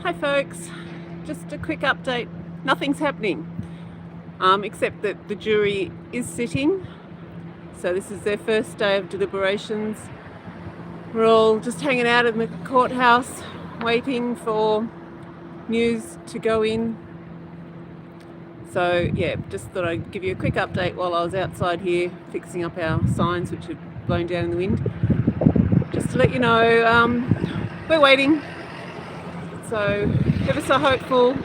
Hi folks, just a quick update. Nothing's happening, except that the jury is sitting. So this is their first day of deliberations. We're all just hanging out in the courthouse, waiting for news to go in. So yeah, just thought I'd give you a quick update while I was outside here fixing up our signs, which had blown down in the wind. Just to let you know, we're waiting. So ever so hopeful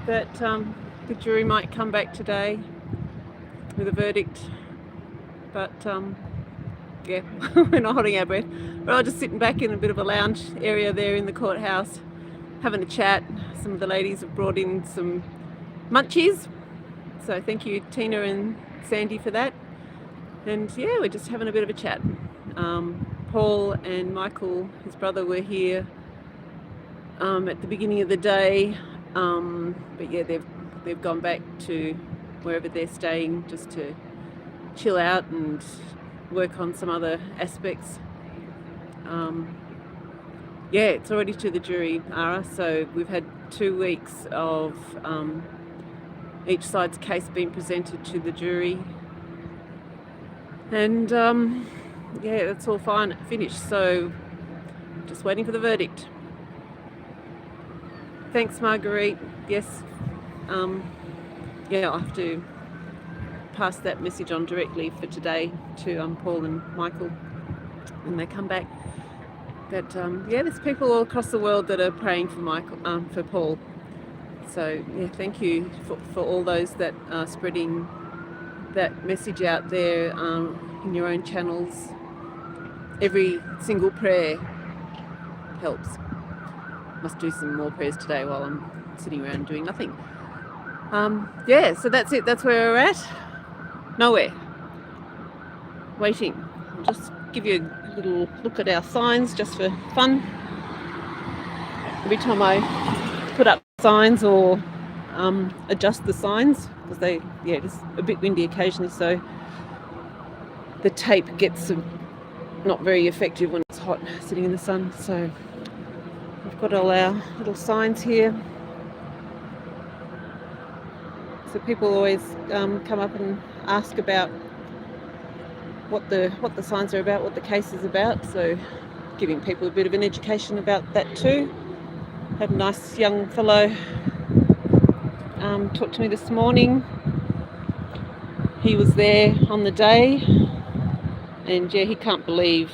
that the jury might come back today with a verdict, but yeah, we're not holding our breath. We're all just sitting back in a bit of a lounge area there in the courthouse, having a chat. Some of the ladies have brought in some munchies, so thank you Tina and Sandy for that. And yeah, we're just having a bit of a chat. Paul and Michael, his brother, were here at the beginning of the day, but yeah, they've gone back to wherever they're staying just to chill out and work on some other aspects. Yeah, it's already to the jury, Ara, so we've had 2 weeks of each side's case being presented to the jury, and yeah, it's all fine, finished, so just waiting for the verdict. Thanks, Marguerite. Yes, yeah, I'll have to pass that message on directly for today to Paul and Michael when they come back. But yeah, there's people all across the world that are praying for Paul. So yeah, thank you for all those that are spreading that message out there in your own channels. Every single prayer helps. Must do some more prayers today while I'm sitting around doing nothing. Yeah, so that's it. That's where we're at. Nowhere. Waiting. I'll just give you a little look at our signs just for fun. Every time I put up signs or adjust the signs, because it's a bit windy occasionally, so the tape gets not very effective when it's hot sitting in the sun. So we've got all our little signs here. So people always come up and ask about what the signs are about, what the case is about. So giving people a bit of an education about that too. Had a nice young fellow talk to me this morning. He was there on the day, and yeah, he can't believe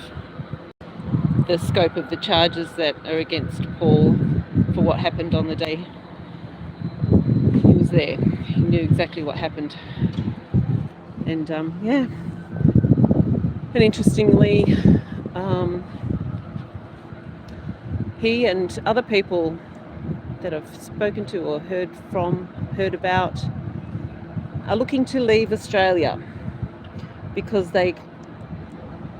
the scope of the charges that are against Paul for what happened on the day. He was there. He knew exactly what happened. And yeah. And interestingly, he and other people that I've spoken to or heard about are looking to leave Australia because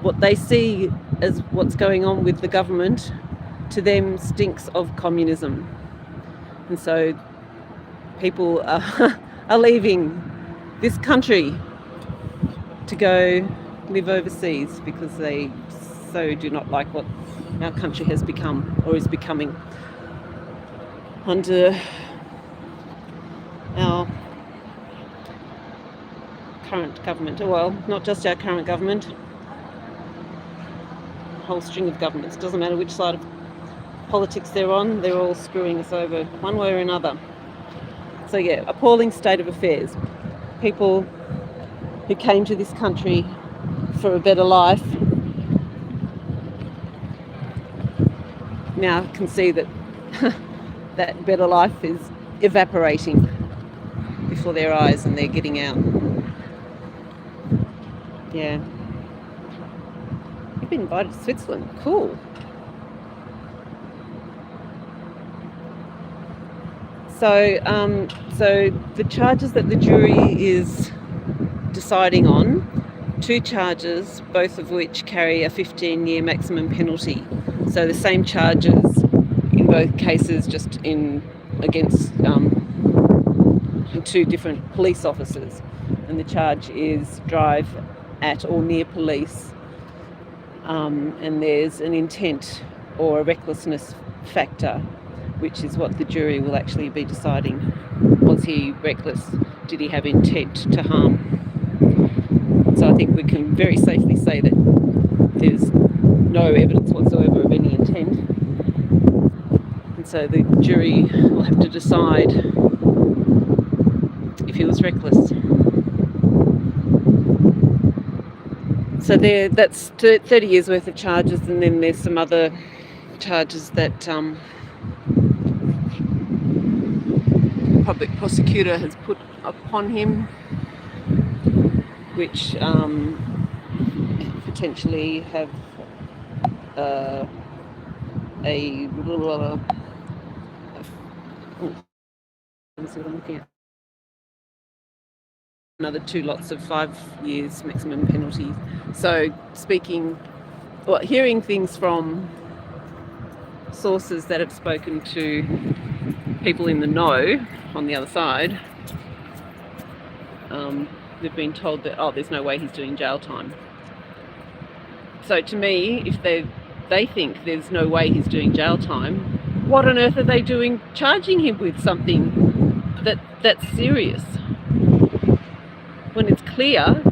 what they see as what's going on with the government to them stinks of communism. And so people are leaving this country to go live overseas because they so do not like what our country has become or is becoming under our current government. Well, not just our current government, a whole string of governments. Doesn't matter which side of politics they're on, they're all screwing us over one way or another. So yeah, appalling state of affairs. People who came to this country for a better life now can see that that better life is evaporating before their eyes and they're getting out. Yeah. You've been invited to Switzerland. Cool. So the charges that the jury is deciding on, 2 charges, both of which carry a 15-year maximum penalty. So the same charges in both cases, just against 2 different police officers. And the charge is drive at or near police, and there's an intent or a recklessness factor, which is what the jury will actually be deciding. Was he reckless? Did he have intent to harm? So I think we can very safely say that there's no evidence whatsoever of any intent. And so the jury will have to decide if he was reckless. So that's 30 years worth of charges, and then there's some other charges that the public prosecutor has put upon him, which potentially have another 2 lots of 5 years maximum penalty. So hearing things from sources that have spoken to people in the know on the other side, they've been told that, there's no way he's doing jail time. So to me, if they think there's no way he's doing jail time, what on earth are they doing charging him with something that's serious? When it's clear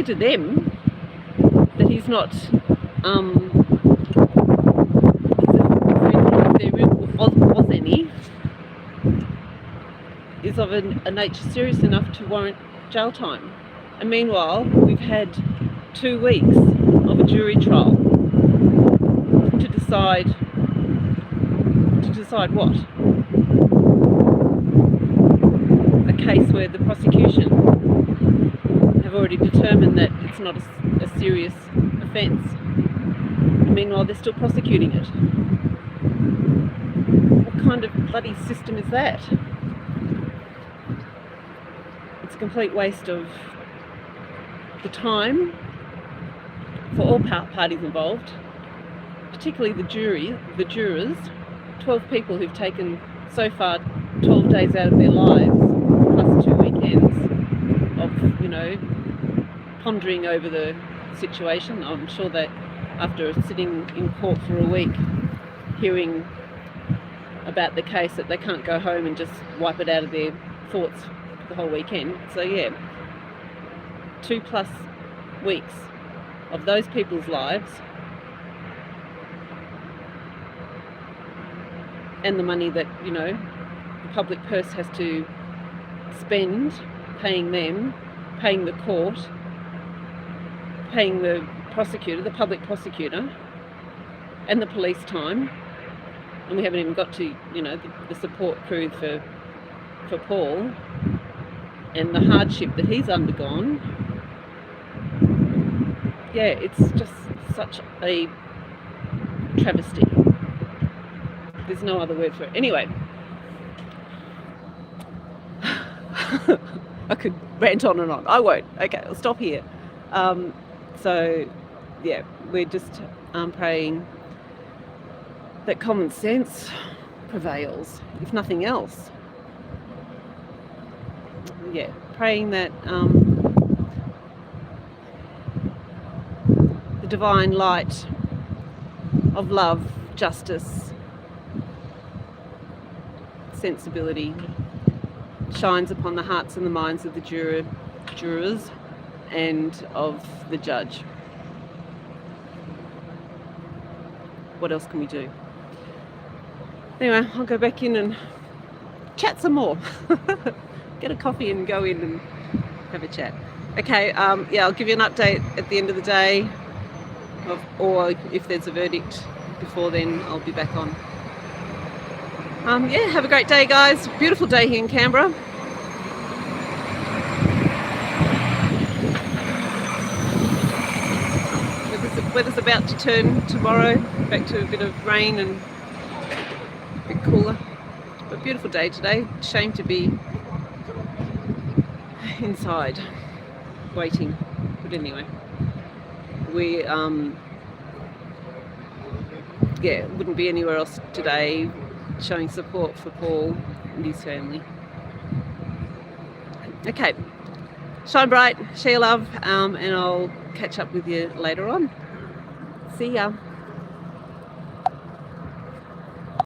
to them that he's not, if there was any, is of a nature serious enough to warrant jail time. And meanwhile, we've had 2 weeks of a jury trial to decide what? A case where the prosecution have already determined that it's not a serious offence. And meanwhile, they're still prosecuting it. What kind of bloody system is that? It's a complete waste of the time for all parties involved, particularly the jurors, 12 people who've taken so far 12 days out of their lives, plus 2 weekends of, pondering over the situation. I'm sure that after sitting in court for a week, hearing about the case, that they can't go home and just wipe it out of their thoughts for the whole weekend. So 2+ weeks of those people's lives, and the money that, the public purse has to spend paying them, paying the court, paying the prosecutor, the public prosecutor, and the police time. And we haven't even got to, the support crew for Paul and the hardship that he's undergone. It's just such a travesty. There's no other word for it. Anyway, I could rant on and on. I won't. Okay, I'll stop here. We're just praying that common sense prevails, if nothing else. Praying that the divine light of love, justice, sensibility shines upon the hearts and the minds of the jurors and of the judge. What else can we do? Anyway, I'll go back in and chat some more. Get a coffee and go in and have a chat. Okay, I'll give you an update at the end of the day, or if there's a verdict before then, I'll be back on. Have a great day, guys. Beautiful day here in Canberra. Weather's about to turn tomorrow back to a bit of rain and a bit cooler. But beautiful day today. Shame to be inside waiting. But anyway, we wouldn't be anywhere else today, showing support for Paul and his family. Okay, shine bright, share love, and I'll catch up with you later on. See ya.